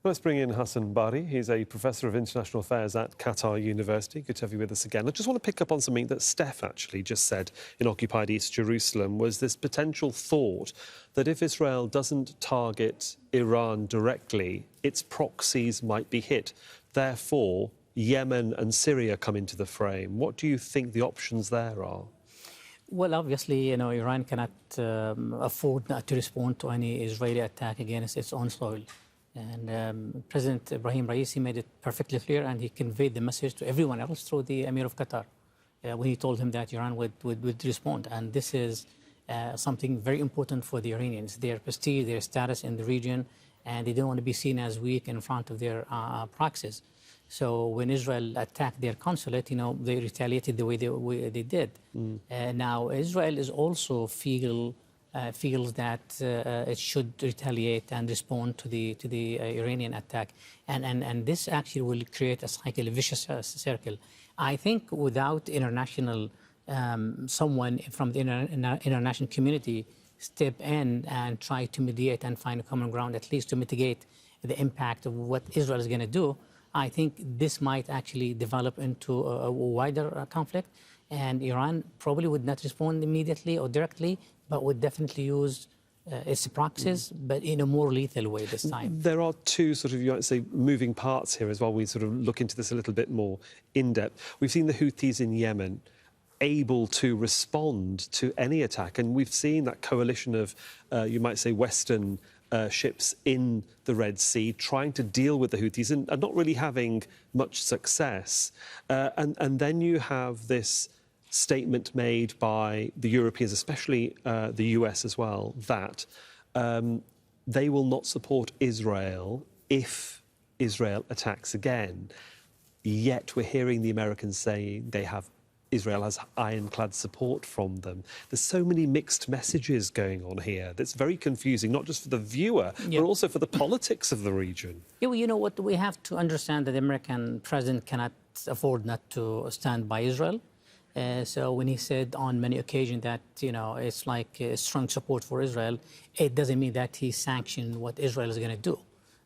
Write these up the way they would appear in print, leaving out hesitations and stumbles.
Let's bring in Hassan Barari. He's a Professor of International Affairs at Qatar University. Good to have you with us again. I just want to pick up on something that Steph actually just said in occupied East Jerusalem, was this potential thought that if Israel doesn't target Iran directly, its proxies might be hit. Therefore, Yemen and Syria come into the frame. What do you think the options there are? Well, obviously, Iran cannot afford not to respond to any Israeli attack against its own soil. And President Ebrahim Raisi made it perfectly clear, and he conveyed the message to everyone else through the Emir of Qatar when he told him that Iran would respond. And this is something very important for the Iranians, their prestige, their status in the region, and they don't want to be seen as weak in front of their proxies. So when Israel attacked their consulate, they retaliated the way they did. Now, Israel is also feels that it should retaliate and respond to the Iranian attack, and this actually will create a vicious circle. I think without international someone from the international community step in and try to mediate and find a common ground, at least to mitigate the impact of what Israel is going to do, I think this might actually develop into a wider conflict, and Iran probably would not respond immediately or directly, but would definitely use its proxies, but in a more lethal way this time. There are two sort of, you might say, moving parts here as well. We sort of look into this a little bit more in depth. We've seen the Houthis in Yemen able to respond to any attack, and we've seen that coalition of, you might say, Western ships in the Red Sea trying to deal with the Houthis and not really having much success. And then you have this statement made by the Europeans, especially the US as well, that they will not support Israel if Israel attacks again. Yet we're hearing the Americans saying Israel has ironclad support from them. There's so many mixed messages going on here that's very confusing, not just for the viewer, but also for the politics of the region. Yeah, well, you know what? We have to understand that the American president cannot afford not to stand by Israel. So when he said on many occasions that, it's like strong support for Israel, it doesn't mean that he sanctioned what Israel is going to do.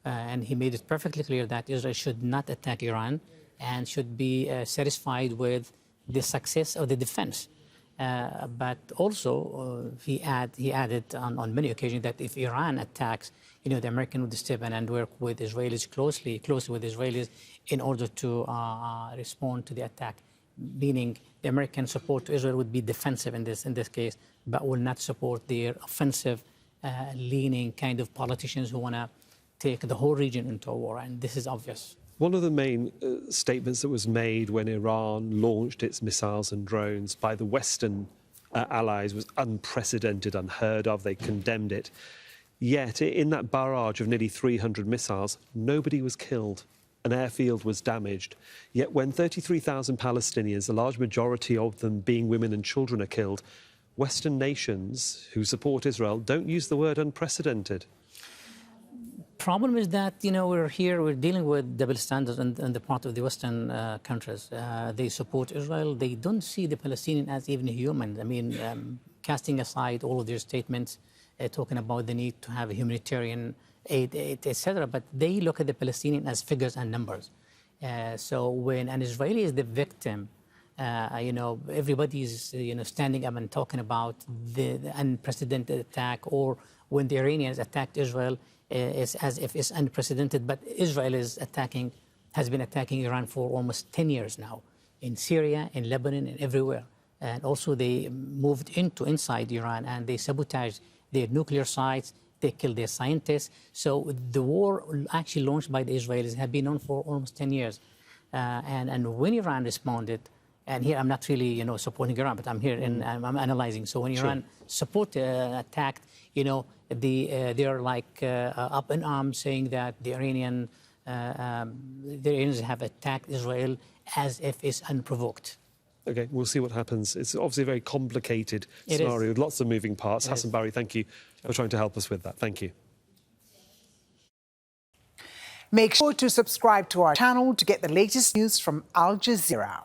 And he made it perfectly clear that Israel should not attack Iran and should be satisfied with the success of the defense. But also, he added on many occasions that if Iran attacks, the American would step in and work with Israelis closely with Israelis in order to respond to the attack. Meaning the American support to Israel would be defensive in this case, but will not support their offensive leaning kind of politicians who want to take the whole region into a war, and this is obvious. One of the main statements that was made when Iran launched its missiles and drones by the Western allies was unprecedented, unheard of. They condemned it. Yet in that barrage of nearly 300 missiles, nobody was killed. An airfield was damaged. Yet when 33,000 Palestinians, a large majority of them being women and children, are killed, Western nations who support Israel don't use the word unprecedented. Problem is that, we're dealing with double standards on the part of the Western countries. They support Israel. They don't see the Palestinians as even human. I mean, casting aside all of their statements, talking about the need to have a humanitarian aid, etc., but they look at the Palestinians as figures and numbers. So when an Israeli is the victim, everybody is standing up and talking about the unprecedented attack, or when the Iranians attacked Israel, it's as if it's unprecedented. But Israel has been attacking Iran for almost 10 years now, in Syria, in Lebanon, and everywhere. And also they moved inside Iran, and they sabotaged their nuclear sites. They killed their scientists. So the war actually launched by the Israelis had been on for almost 10 years. And when Iran responded, and here I'm not really, supporting Iran, but I'm here and I'm analyzing. So when Iran attacked, they're like up in arms, saying that the Iranians have attacked Israel as if it's unprovoked. OK, we'll see what happens. It's obviously a very complicated scenario with lots of moving parts. Hassan Barari, thank you for trying to help us with that. Thank you. Make sure to subscribe to our channel to get the latest news from Al Jazeera.